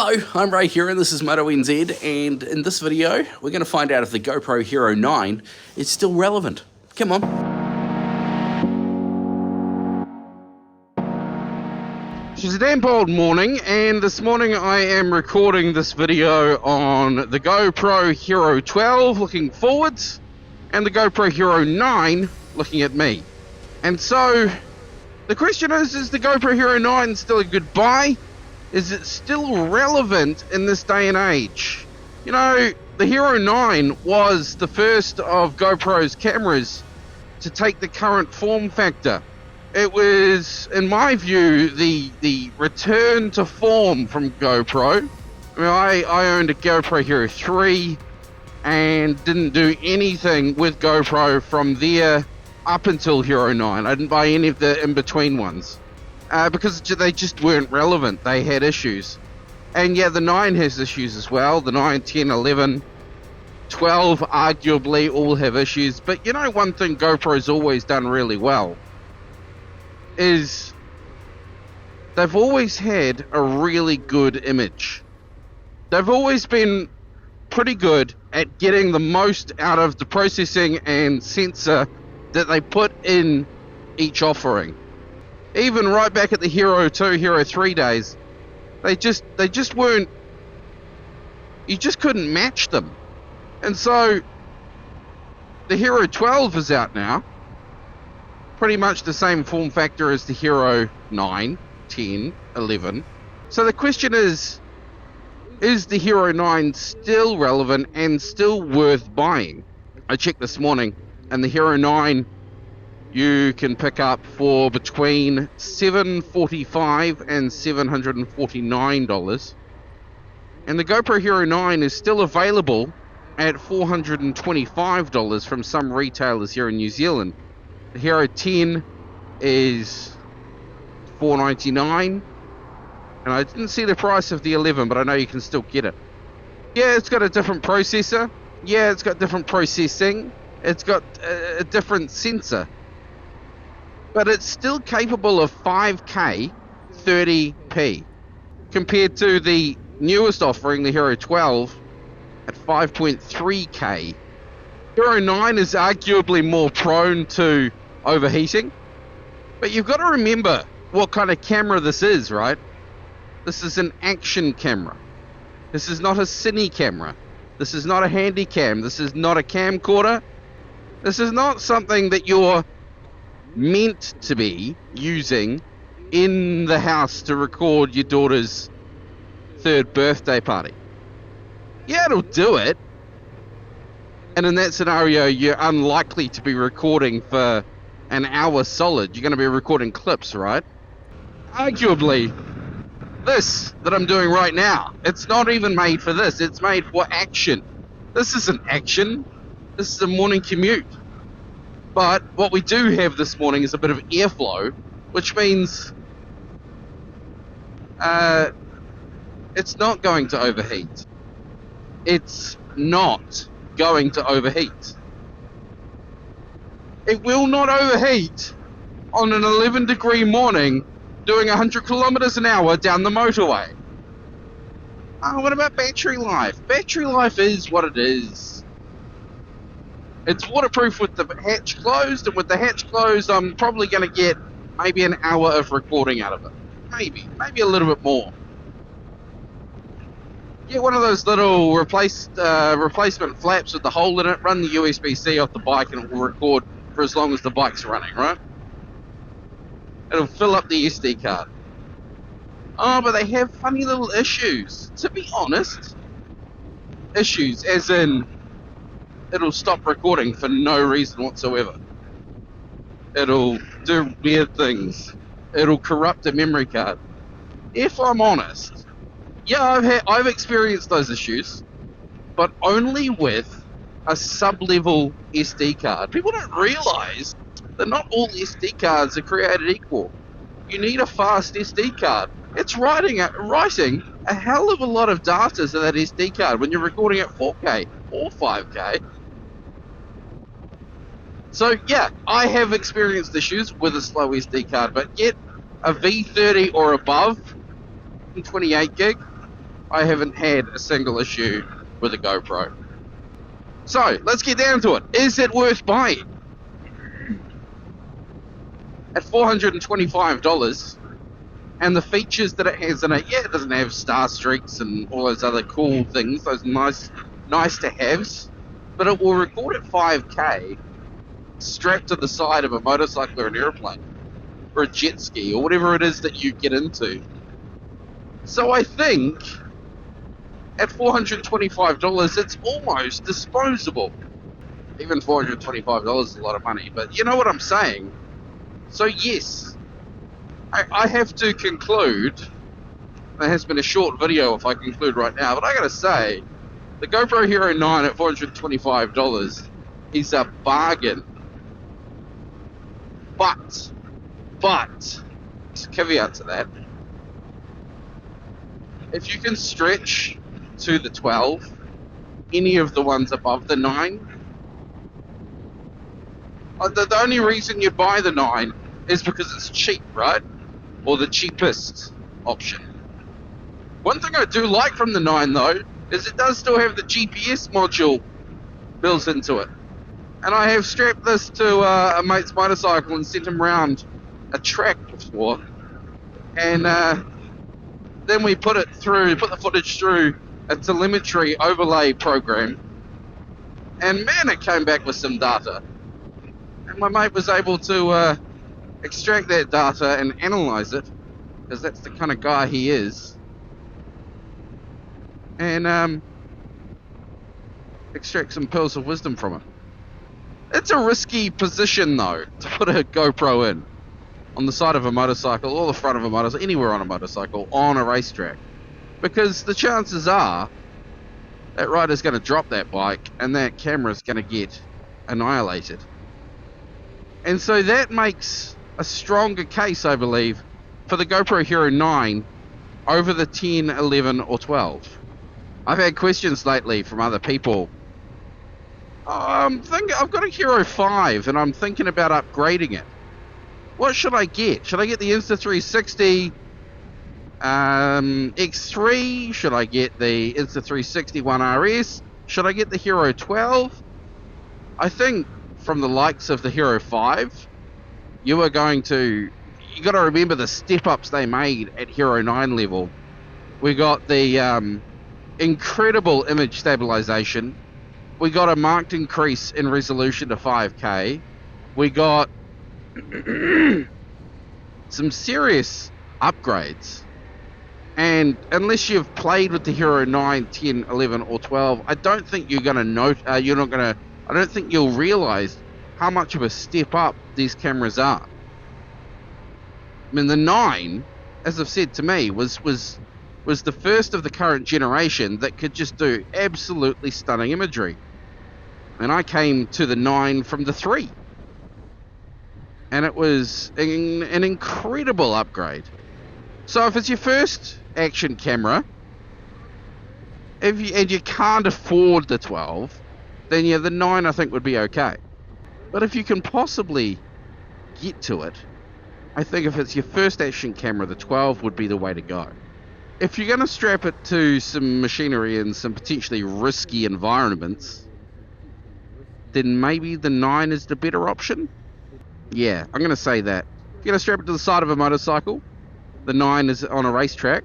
Hello, I'm Ray here and this is MotoNZ, and in this video we're going to find out if the GoPro Hero 9 is still relevant. Come on. It's a damp old morning, and this morning I am recording this video on the GoPro Hero 12 looking forwards and the GoPro Hero 9 looking at me. And so the question is the GoPro Hero 9 still a good buy? Is it still relevant in this day and age? You know, the Hero 9 was the first of GoPro's cameras to take the current form factor. It was, in my view, the return to form from GoPro. I mean, I owned a GoPro Hero 3 and didn't do anything with GoPro from there up until Hero 9. I didn't buy any of the in-between ones. Because they just weren't relevant. They had issues. And yeah, the 9 has issues as well. The 9, 10, 11, 12 arguably all have issues. But you know, one thing GoPro's always done really well is they've always had a really good image. They've always been pretty good at getting the most out of the processing and sensor that they put in each offering. Even right back at the Hero 2, Hero 3 days, they just weren't, you just couldn't match them. And so the Hero 12 is out now, pretty much the same form factor as the Hero 9, 10, 11. So the question is the Hero 9 still relevant and still worth buying? I checked this morning, and the Hero 9 you can pick up for between $745 and $749. And the GoPro Hero 9 is still available at $425 from some retailers here in New Zealand. The Hero 10 is $499. And I didn't see the price of the 11, but I know you can still get it. Yeah, it's got a different processor. Yeah, it's got different processing. It's got a different sensor. But it's still capable of 5K 30p compared to the newest offering, the Hero 12, at 5.3K. Hero 9 is arguably more prone to overheating, but you've got to remember what kind of camera this is, right? This is an action camera. This is not a cine camera. This is not a handy cam. This is not a camcorder. This is not something that you're meant to be using in the house to record your daughter's 3rd birthday party. Yeah, it'll do it. And in that scenario, you're unlikely to be recording for an hour solid. You're going to be recording clips, right? Arguably, this that I'm doing right now, it's not even made for this. It's made for action. This isn't action. This is a morning commute. But what we do have this morning is a bit of airflow, which means it's not going to overheat. It's not going to overheat. It will not overheat on an 11-degree morning doing 100 kilometers an hour down the motorway. What about battery life? Battery life is what it is. It's waterproof with the hatch closed, and with the hatch closed, I'm probably going to get maybe an hour of recording out of it. Maybe a little bit more. Get one of those little replacement flaps with the hole in it, run the USB-C off the bike, and it will record for as long as the bike's running, right? It'll fill up the SD card. Oh, but they have funny little issues. To be honest, issues as in it'll stop recording for no reason whatsoever. It'll do weird things. It'll corrupt a memory card. If I'm honest, yeah, I've experienced those issues, but only with a sub-level SD card. People don't realize that not all SD cards are created equal. You need a fast SD card. It's writing a hell of a lot of data to that SD card when you're recording at 4K or 5K. So yeah, I have experienced issues with a slow SD card, but get a V30 or above, 28 gig, I haven't had a single issue with a GoPro. So, let's get down to it. Is it worth buying? At $425, and the features that it has in it, yeah, it doesn't have star streaks and all those other cool things, those nice to haves, but it will record at 5K strapped to the side of a motorcycle or an airplane or a jet ski or whatever it is that you get into. So I think at $425 it's almost disposable. Even $425 is a lot of money, but you know what I'm saying. So yes, I have to conclude. It has been a short video if I conclude right now, but I gotta say, the GoPro Hero 9 at $425 is a bargain. But, caveat to that, if you can stretch to the 12, any of the ones above the 9, the only reason you'd buy the 9 is because it's cheap, right? Or the cheapest option. One thing I do like from the 9 though, is it does still have the GPS module built into it. And I have strapped this to a mate's motorcycle and sent him around a track before. And then we put the footage through a telemetry overlay program. And man, it came back with some data. And my mate was able to extract that data and analyze it, because that's the kind of guy he is. And extract some pearls of wisdom from it. It's a risky position though, to put a GoPro in on the side of a motorcycle or the front of a motorcycle, anywhere on a motorcycle, on a racetrack, because the chances are that rider's going to drop that bike and that camera's going to get annihilated. And so that makes a stronger case, I believe, for the GoPro Hero 9 over the 10, 11 or 12. I've had questions lately from other people. I've got a Hero 5 and I'm thinking about upgrading it. What should I get? Should I get the Insta360 X3? Should I get the Insta360 One RS? Should I get the Hero 12? I think from the likes of the Hero 5, you got to remember the step-ups they made at Hero 9 level. We got the incredible image stabilization. We got a marked increase in resolution to 5K. We got some serious upgrades. And unless you've played with the Hero 9, 10, 11 or 12, I don't think you're going to note. I don't think you'll realize how much of a step up these cameras are. I mean, the 9, as I've said, to me was the first of the current generation that could just do absolutely stunning imagery. And I came to the 9 from the 3. And it was an incredible upgrade. So if it's your first action camera, and you can't afford the 12, then yeah, the 9 I think would be okay. But if you can possibly get to it, I think if it's your first action camera, the 12 would be the way to go. If you're going to strap it to some machinery in some potentially risky environments, then maybe the 9 is the better option. Yeah, I'm going to say that. If you're going to strap it to the side of a motorcycle, the 9 is on a racetrack.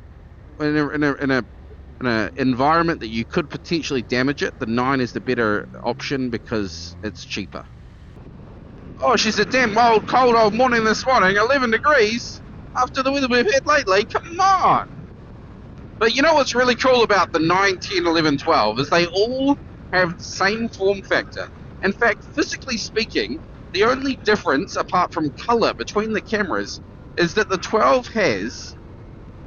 In an environment that you could potentially damage it, the 9 is the better option because it's cheaper. Oh, she's a damn cold old morning this morning, 11 degrees, after the weather we've had lately. Come on! But you know what's really cool about the 9, 10, 11, 12 is they all have the same form factor. In fact, physically speaking, the only difference, apart from color, between the cameras is that the 12 has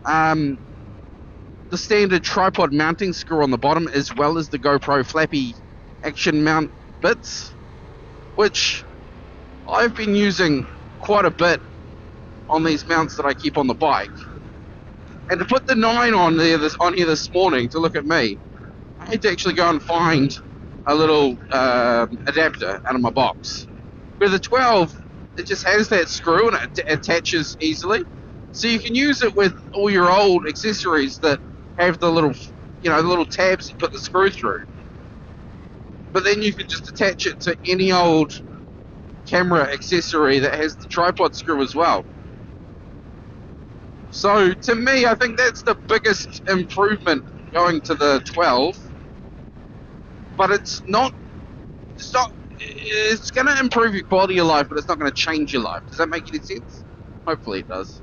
the standard tripod mounting screw on the bottom, as well as the GoPro flappy action mount bits, which I've been using quite a bit on these mounts that I keep on the bike. And to put the 9 on here this morning to look at me, I had to actually go and find a little adapter out of my box. Where the 12, it just has that screw and it attaches easily. So you can use it with all your old accessories that have the little, the little tabs you put the screw through. But then you can just attach it to any old camera accessory that has the tripod screw as well. So to me, I think that's the biggest improvement going to the 12. But it's going to improve your quality of life, but it's not going to change your life. Does that make any sense? Hopefully it does.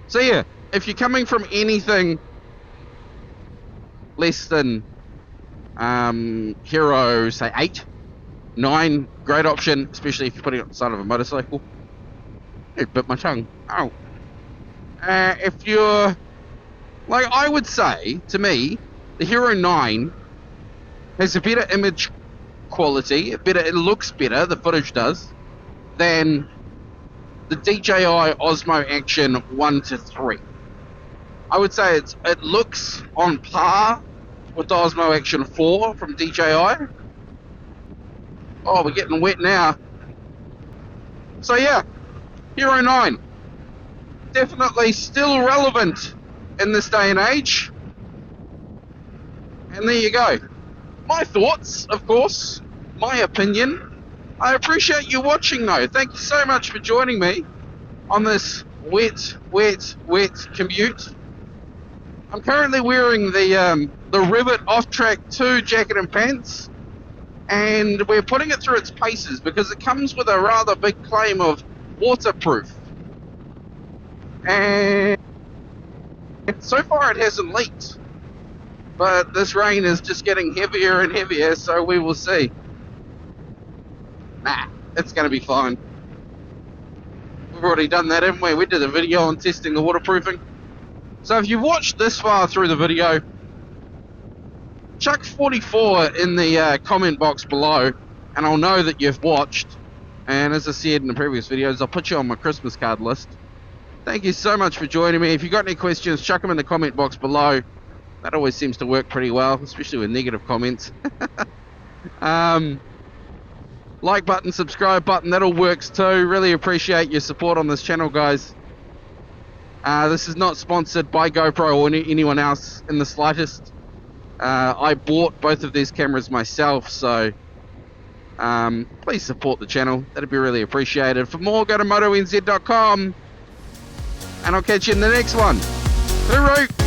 So yeah, if you're coming from anything less than Hero, say 8, 9, great option, especially if you're putting it on the side of a motorcycle. It bit my tongue. Oh. If you're, like, I would say, to me, the Hero 9 has a better image quality, it looks better, the footage does, than the DJI Osmo Action 1 to 3. I would say it looks on par with the Osmo Action 4 from DJI. Oh, we're getting wet now. So yeah, Hero 9. Definitely still relevant in this day and age. And there you go. My thoughts, of course, my opinion. I appreciate you watching though. Thank you so much for joining me on this wet commute. I'm currently wearing the Rivet Off-Track 2 jacket and pants, and we're putting it through its paces because it comes with a rather big claim of waterproof. And so far it hasn't leaked, but this rain is just getting heavier and heavier, so we will see. Nah, it's going to be fine. We've already done that, haven't we? We did a video on testing the waterproofing. So if you've watched this far through the video, chuck 44 in the comment box below, and I'll know that you've watched. And as I said in the previous videos, I'll put you on my Christmas card list. Thank you so much for joining me. If you've got any questions, chuck them in the comment box below. That always seems to work pretty well, especially with negative comments. Like button, subscribe button, that all works too. Really appreciate your support on this channel, guys. This is not sponsored by GoPro or anyone else in the slightest. I bought both of these cameras myself, so please support the channel. That'd be really appreciated. For more, go to MotoNZ.com. And I'll catch you in the next one. Hooroo!